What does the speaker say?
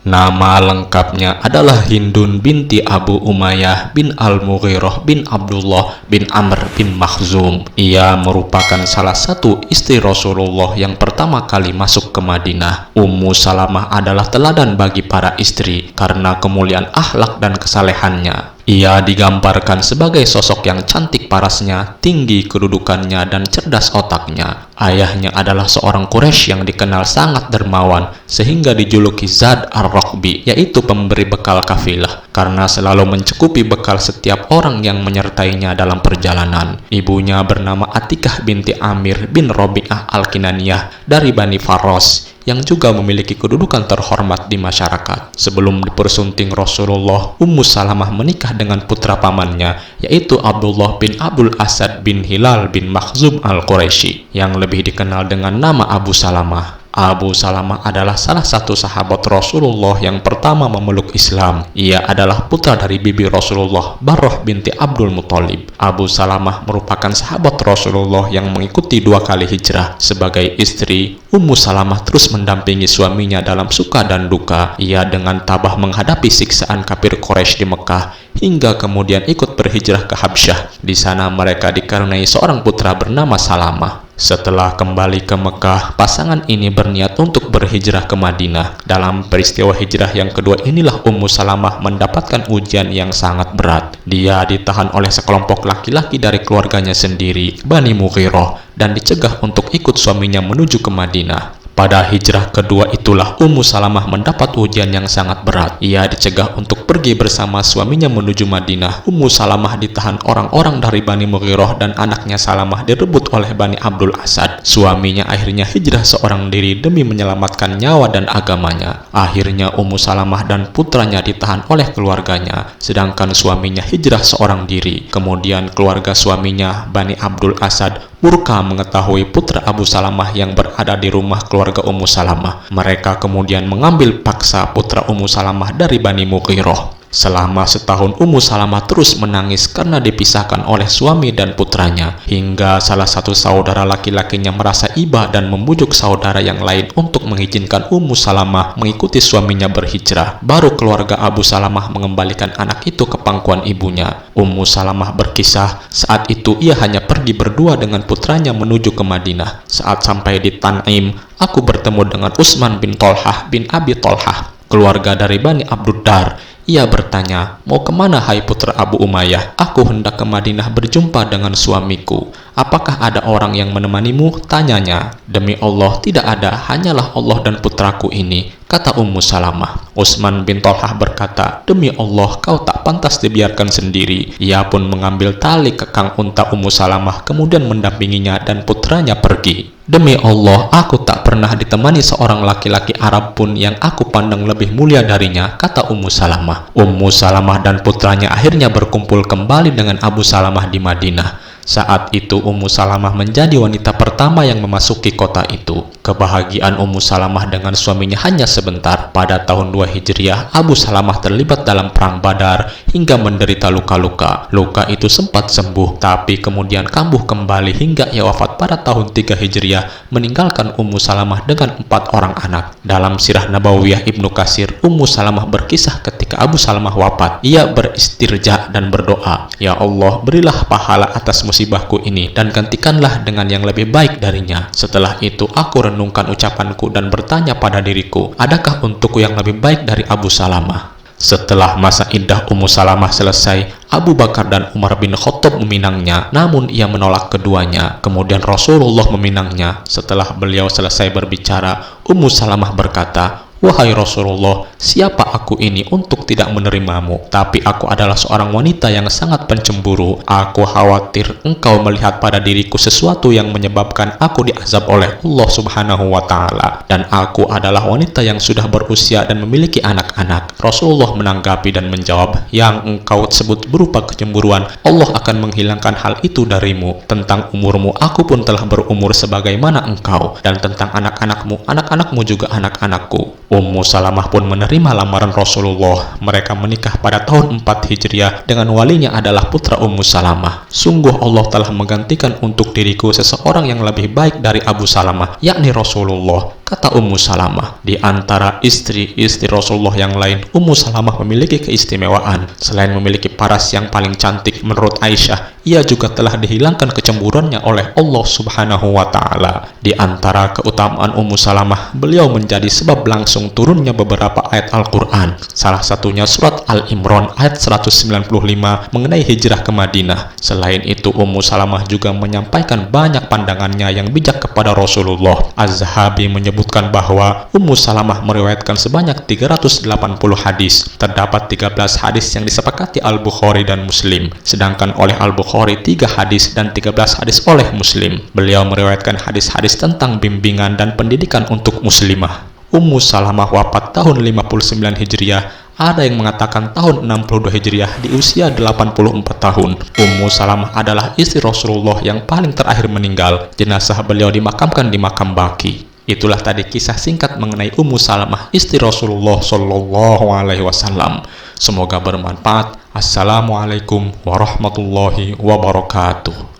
Nama lengkapnya adalah Hindun binti Abu Umayyah bin Al-Mughirah bin Abdullah bin Amr bin Makhzum. Ia merupakan salah satu istri Rasulullah yang pertama kali masuk ke Madinah. Ummu Salamah adalah teladan bagi para istri karena kemuliaan akhlak dan kesalehannya. Ia digambarkan sebagai sosok yang cantik parasnya, tinggi kedudukannya, dan cerdas otaknya. Ayahnya adalah seorang Quraisy yang dikenal sangat dermawan, sehingga dijuluki Zad ar-Raqbi, yaitu pemberi bekal kafilah, karena selalu mencukupi bekal setiap orang yang menyertainya dalam perjalanan. Ibunya bernama Atikah binti Amir bin Robi'ah al-Kinaniyah dari Bani Faros, yang juga memiliki kedudukan terhormat di masyarakat. Sebelum dipersunting Rasulullah, Ummu Salamah menikah dengan putra pamannya, yaitu Abdullah bin Abdul Asad bin Hilal bin Makhzum al-Quraisy, yang lebih dikenal dengan nama Abu Salamah. Abu Salamah adalah salah satu sahabat Rasulullah yang pertama memeluk Islam. Ia adalah putra dari bibi Rasulullah, Barrah binti Abdul Muthalib. Abu Salamah merupakan sahabat Rasulullah yang mengikuti 2 kali hijrah. Sebagai istri, Ummu Salamah terus mendampingi suaminya dalam suka dan duka. Ia dengan tabah menghadapi siksaan kafir Quraisy di Mekah, hingga kemudian ikut berhijrah ke Habsyah. Di sana mereka dikaruniai seorang putra bernama Salamah. Setelah kembali ke Mekah, pasangan ini berniat untuk berhijrah ke Madinah. Dalam peristiwa hijrah yang kedua inilah Ummu Salamah mendapatkan ujian yang sangat berat. Dia ditahan oleh sekelompok laki-laki dari keluarganya sendiri, Bani Mughirah, dan dicegah untuk ikut suaminya menuju ke Madinah. Pada hijrah kedua itulah Ummu Salamah mendapat ujian yang sangat berat. Ia dicegah untuk pergi bersama suaminya menuju Madinah. Ummu Salamah ditahan orang-orang dari Bani Mughirah dan anaknya Salamah direbut oleh Bani Abdul Asad. Suaminya akhirnya hijrah seorang diri demi menyelamatkan nyawa dan agamanya. Akhirnya Ummu Salamah dan putranya ditahan oleh keluarganya, sedangkan suaminya hijrah seorang diri. Kemudian keluarga suaminya, Bani Abdul Asad, murka mengetahui putra Abu Salamah yang berada di rumah keluarga Ummu Salamah. Mereka kemudian mengambil paksa putra Ummu Salamah dari Bani Mughirah. Selama setahun Ummu Salamah terus menangis karena dipisahkan oleh suami dan putranya, hingga salah satu saudara laki-lakinya merasa iba dan membujuk saudara yang lain untuk mengizinkan Ummu Salamah mengikuti suaminya berhijrah. Baru keluarga Abu Salamah mengembalikan anak itu ke pangkuan ibunya. Ummu Salamah berkisah, saat itu ia hanya pergi berdua dengan putranya menuju ke Madinah. Saat sampai di Tan'im, aku bertemu dengan Utsman bin Tolhah bin Abi Tolhah, keluarga dari Bani Abduddar. Ia bertanya, "Mau kemana hai putra Abu Umayyah? Aku hendak ke Madinah berjumpa dengan suamiku. Apakah ada orang yang menemanimu?" tanyanya. "Demi Allah, tidak ada, hanyalah Allah dan putraku ini," kata Ummu Salamah. Utsman bin Tolhah berkata, "Demi Allah, kau tak pantas dibiarkan sendiri." Ia pun mengambil tali kekang unta Ummu Salamah, kemudian mendampinginya dan putranya pergi. "Demi Allah, aku tak pernah ditemani seorang laki-laki Arab pun yang aku pandang lebih mulia darinya," kata Ummu Salamah. Ummu Salamah dan putranya akhirnya berkumpul kembali dengan Abu Salamah di Madinah. Saat itu Ummu Salamah menjadi wanita pertama yang memasuki kota itu. Kebahagiaan Ummu Salamah dengan suaminya hanya sebentar. Pada tahun 2 Hijriah, Abu Salamah terlibat dalam perang Badar hingga menderita luka-luka. Luka itu sempat sembuh, tapi kemudian kambuh kembali hingga ia wafat pada tahun 3 Hijriah, meninggalkan Ummu Salamah dengan 4 orang anak. Dalam Sirah Nabawiyah Ibnu Katsir, Ummu Salamah berkisah ketika Abu Salamah wafat, ia beristirja dan berdoa, "Ya Allah, berilah pahala atas musibahku ini dan gantikanlah dengan yang lebih baik darinya." Setelah itu aku renungkan ucapanku dan bertanya pada diriku, adakah untukku yang lebih baik dari Abu Salamah? Setelah masa iddah Ummu Salamah selesai, Abu Bakar dan Umar bin Khattab meminangnya, namun ia menolak keduanya. Kemudian Rasulullah meminangnya. Setelah beliau selesai berbicara, Ummu Salamah berkata, "Wahai Rasulullah, siapa aku ini untuk tidak menerimamu? Tapi aku adalah seorang wanita yang sangat pencemburu. Aku khawatir engkau melihat pada diriku sesuatu yang menyebabkan aku diazab oleh Allah Subhanahu wa Ta'ala. Dan aku adalah wanita yang sudah berusia dan memiliki anak-anak." Rasulullah menanggapi dan menjawab, "Yang engkau sebut berupa kecemburuan, Allah akan menghilangkan hal itu darimu. Tentang umurmu, aku pun telah berumur sebagaimana engkau. Dan tentang anak-anakmu, anak-anakmu juga anak-anakku." Ummu Salamah pun menerima lamaran Rasulullah. Mereka menikah pada tahun 4 Hijriah dengan walinya adalah putra Ummu Salamah. Sungguh Allah telah menggantikan untuk diriku seseorang yang lebih baik dari Abu Salamah, yakni Rasulullah. Kata Ummu Salamah, di antara istri-istri Rasulullah yang lain, Ummu Salamah memiliki keistimewaan. Selain memiliki paras yang paling cantik menurut Aisyah, ia juga telah dihilangkan kecemburuannya oleh Allah Subhanahu wa Ta'ala. Di antara keutamaan Ummu Salamah, beliau menjadi sebab langsung turunnya beberapa ayat Al-Quran. Salah satunya surat Al-Imran ayat 195 mengenai hijrah ke Madinah. Selain itu, Ummu Salamah juga menyampaikan banyak pandangannya yang bijak kepada Rasulullah. Az-Zahabi menyebutkan bahwa Ummu Salamah meriwayatkan sebanyak 380 hadis. Terdapat 13 hadis yang disepakati Al-Bukhari dan Muslim, sedangkan oleh Al-Bukhari 3 hadis dan 13 hadis oleh Muslim. Beliau meriwayatkan hadis-hadis tentang bimbingan dan pendidikan untuk muslimah. Ummu Salamah wafat tahun 59 Hijriah. Ada yang mengatakan tahun 62 Hijriah di usia 84 tahun. Ummu Salamah adalah istri Rasulullah yang paling terakhir meninggal. Jenazah beliau dimakamkan di makam Baqi. Itulah tadi kisah singkat mengenai Ummu Salamah, istri Rasulullah Shallallahu Alaihi Wasallam. Semoga bermanfaat. Assalamualaikum warahmatullahi wabarakatuh.